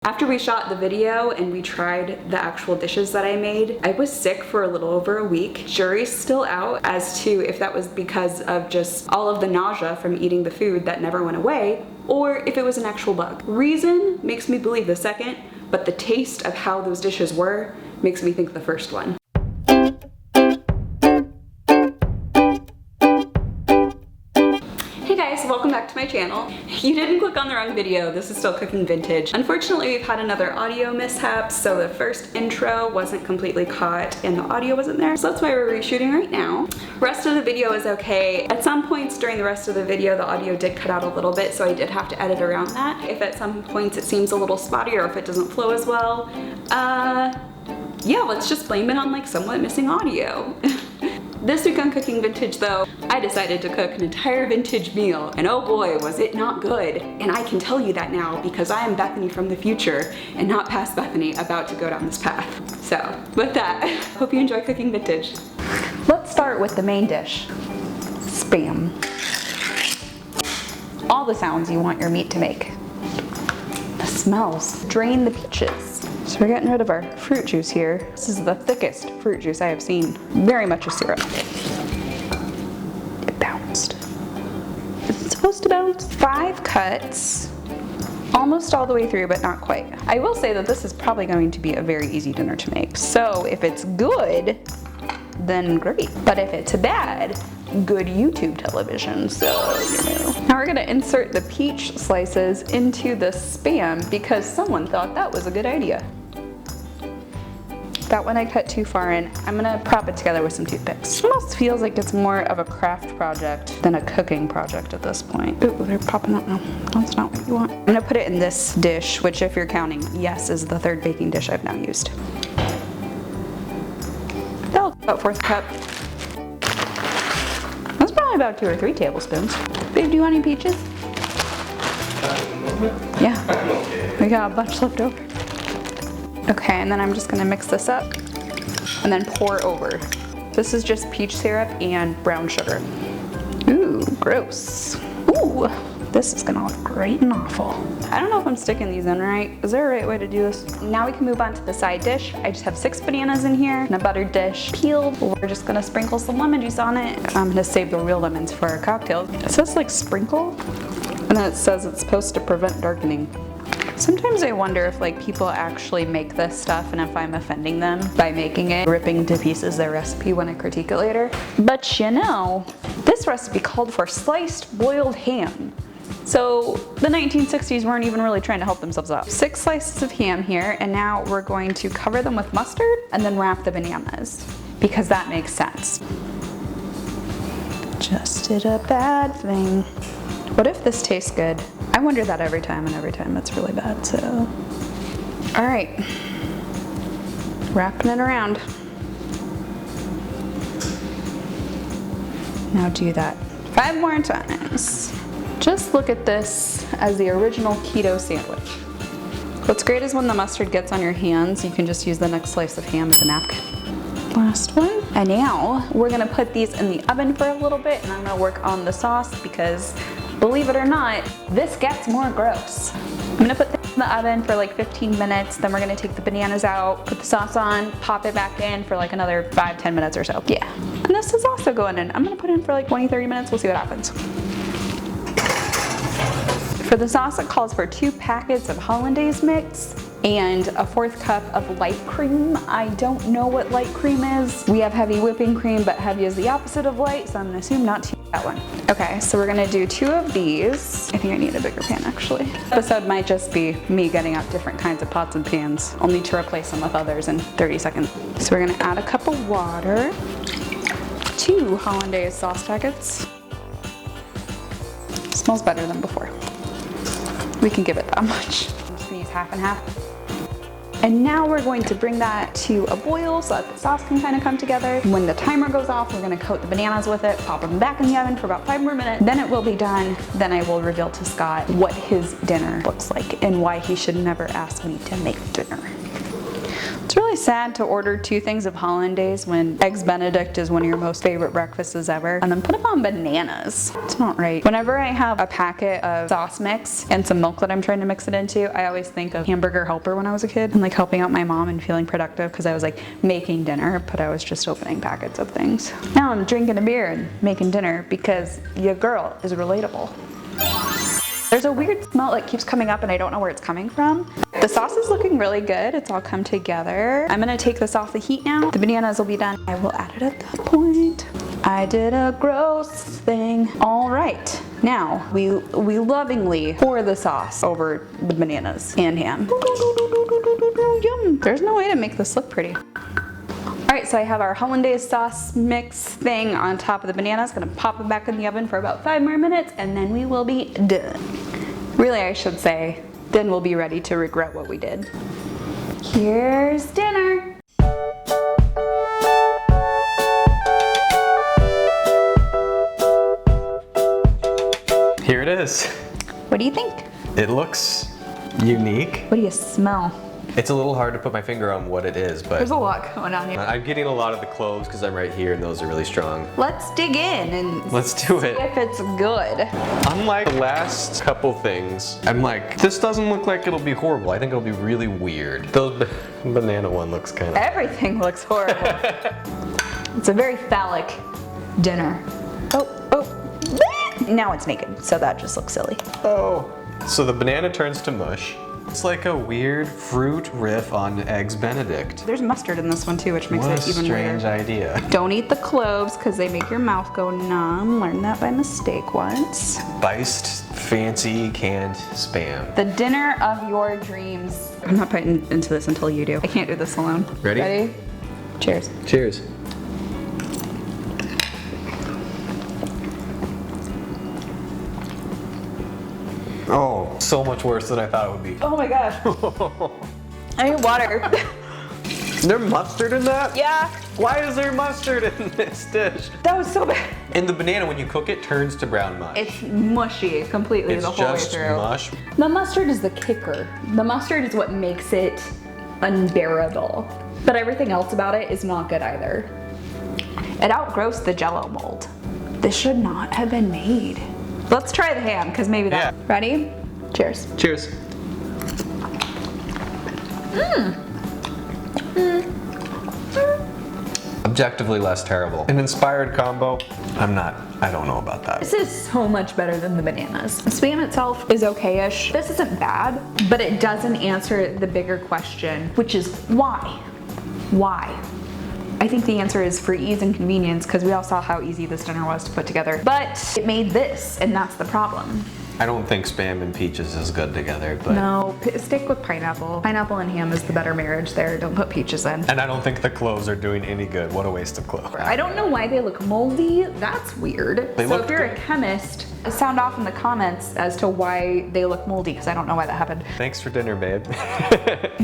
After we shot the video and we tried the actual dishes that I made, I was sick for a little over a week. Jury's still out as to if that was because of just all of the nausea from eating the food that never went away, or if it was an actual bug. Reason makes me believe the second, but the taste of how those dishes were makes me think the first one. Hey guys, welcome back to my channel. You didn't click on the wrong video, this is still cooking vintage. Unfortunately, we've had another audio mishap, so the first intro wasn't completely caught and the audio wasn't there, so that's why we're reshooting right now. Rest of the video is okay. At some points during the rest of the video, the audio did cut out a little bit, so I did have to edit around that. If at some points it seems a little spotty or if it doesn't flow as well, yeah, let's just blame it on like somewhat missing audio. This week on Cooking Vintage though, I decided to cook an entire vintage meal, and oh boy, was it not good. And I can tell you that now because I am Bethany from the future and not past Bethany about to go down this path. So with that, hope you enjoy Cooking Vintage. Let's start with the main dish, Spam. All the sounds you want your meat to make. The smells. Drain the peaches. So we're getting rid of our fruit juice here. This is the thickest fruit juice I have seen. Very much a syrup. It bounced. Is it supposed to bounce? 5 cuts. Almost all the way through, but not quite. I will say that this is probably going to be a very easy dinner to make. So if it's good, then great. But if it's bad, good YouTube television, so you know. Now we're gonna insert the peach slices into the Spam because someone thought that was a good idea. That one I cut too far in. I'm gonna prop it together with some toothpicks. It almost feels like it's more of a craft project than a cooking project at this point. Ooh, they're popping up now. That's not what you want. I'm gonna put it in this dish, which if you're counting, yes, is the 3rd baking dish I've now used. That'll about 4th cup. That's probably about 2 or 3 tablespoons. Babe, do you want any peaches? Yeah, we got a bunch left over. Okay, and then I'm just gonna mix this up and then pour over. This is just peach syrup and brown sugar. Ooh, gross. Ooh, this is gonna look great and awful. I don't know if I'm sticking these in right. Is there a right way to do this? Now we can move on to the side dish. I just have 6 bananas in here and a buttered dish peeled. We're just gonna sprinkle some lemon juice on it. I'm gonna save the real lemons for our cocktails. It says like sprinkle, and then it says it's supposed to prevent darkening. Sometimes I wonder if like people actually make this stuff and if I'm offending them by making it, ripping to pieces their recipe when I critique it later. But you know, this recipe called for sliced boiled ham. So the 1960s weren't even really trying to help themselves out. 6 slices of ham here, and now we're going to cover them with mustard and then wrap the bananas because that makes sense. Just did a bad thing. What if this tastes good? I wonder that every time, and every time it's really bad, so. All right, wrapping it around. Now do that 5 more times. Just look at this as the original keto sandwich. What's great is when the mustard gets on your hands, you can just use the next slice of ham as a napkin. Last one. And now we're gonna put these in the oven for a little bit, and I'm gonna work on the sauce because believe it or not, this gets more gross. I'm gonna put this in the oven for like 15 minutes, then we're gonna take the bananas out, put the sauce on, pop it back in for like another 5-10 minutes or so. Yeah, and this is also going in. I'm gonna put it in for like 20-30 minutes, we'll see what happens. For the sauce, it calls for 2 packets of hollandaise mix and a 4th cup of light cream. I don't know what light cream is. We have heavy whipping cream, but heavy is the opposite of light, so I'm gonna assume not to use that one. Okay, so we're gonna do 2 of these. I think I need a bigger pan actually. This episode might just be me getting out different kinds of pots and pans, only to replace them with others in 30 seconds. So we're gonna add a cup of water, 2 hollandaise sauce packets. Smells better than before. We can give it that much. I'm just gonna use half and half. And now we're going to bring that to a boil so that the sauce can kind of come together. When the timer goes off, we're gonna coat the bananas with it, pop them back in the oven for about 5 more minutes. Then it will be done. Then I will reveal to Scott what his dinner looks like and why he should never ask me to make dinner. It's really sad to order 2 things of hollandaise when Eggs Benedict is one of your most favorite breakfasts ever, and then put them on bananas. It's not right. Whenever I have a packet of sauce mix and some milk that I'm trying to mix it into, I always think of Hamburger Helper when I was a kid and like helping out my mom and feeling productive because I was like making dinner, but I was just opening packets of things. Now I'm drinking a beer and making dinner because your girl is relatable. There's a weird smell that keeps coming up and I don't know where it's coming from. The sauce is looking really good. It's all come together. I'm gonna take this off the heat now. The bananas will be done. I will add it at that point. I did a gross thing. All right, now we lovingly pour the sauce over the bananas and ham. Yum, there's no way to make this look pretty. All right, so I have our hollandaise sauce mix thing on top of the bananas. Gonna pop them back in the oven for about 5 more minutes and then we will be done. Really, I should say, then we'll be ready to regret what we did. Here's dinner. Here it is. What do you think? It looks unique. What do you smell? It's a little hard to put my finger on what it is, but There's a lot going on here. I'm getting a lot of the cloves because I'm right here and those are really strong. Let's dig in and Let's do see it. if it's good. Unlike the last couple things, I'm like, this doesn't look like it'll be horrible. I think it'll be really weird. The banana one looks kind of... Everything looks horrible. It's a very phallic dinner. Oh. Now it's naked, so that just looks silly. Oh. So the banana turns to mush. It's like a weird fruit riff on Eggs Benedict. There's mustard in this one too, which makes What it even a strange weirder. idea. Don't eat the cloves because they make your mouth go numb. Learned that by mistake once. Spiced, fancy, canned Spam. The dinner of your dreams. I'm not putting into this until you do. I can't do this alone. Ready? Ready? Cheers. Cheers. Oh, so much worse than I thought it would be. Oh my gosh. I need water. Is there mustard in that? Yeah. Why is there mustard in this dish? That was so bad. And the banana, when you cook it, turns to brown mush. It's mushy completely It's the whole way just through. mush. The mustard is the kicker. The mustard is what makes it unbearable. But everything else about it is not good either. It outgrossed the Jell-O mold. This should not have been made. Let's try the ham, because maybe that. Yeah. Ready? Cheers. Cheers. Objectively less terrible. An inspired combo. I don't know about that. This is so much better than the bananas. The Spam itself is okay-ish. This isn't bad, but it doesn't answer the bigger question, which is why? Why? I think the answer is for ease and convenience because we all saw how easy this dinner was to put together. But it made this, and that's the problem. I don't think Spam and peaches is good together, but... No, stick with pineapple. Pineapple and ham is the better marriage there. Don't put peaches in. And I don't think the cloves are doing any good. What a waste of cloves. I don't know why they look moldy. That's weird. They so look if you're good. a chemist, sound off in the comments as to why they look moldy because I don't know why that happened. Thanks for dinner, babe.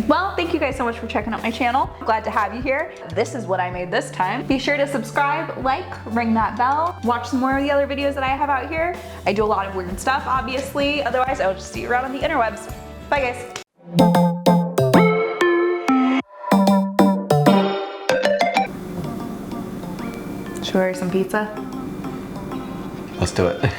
Well, thank you guys so much for checking out my channel. Glad to have you here. This is what I made this time. Be sure to subscribe, like, ring that bell, watch some more of the other videos that I have out here. I do a lot of weird stuff, obviously. Otherwise, I'll just see you around on the interwebs. Bye, guys. Should we order some pizza? Let's do it.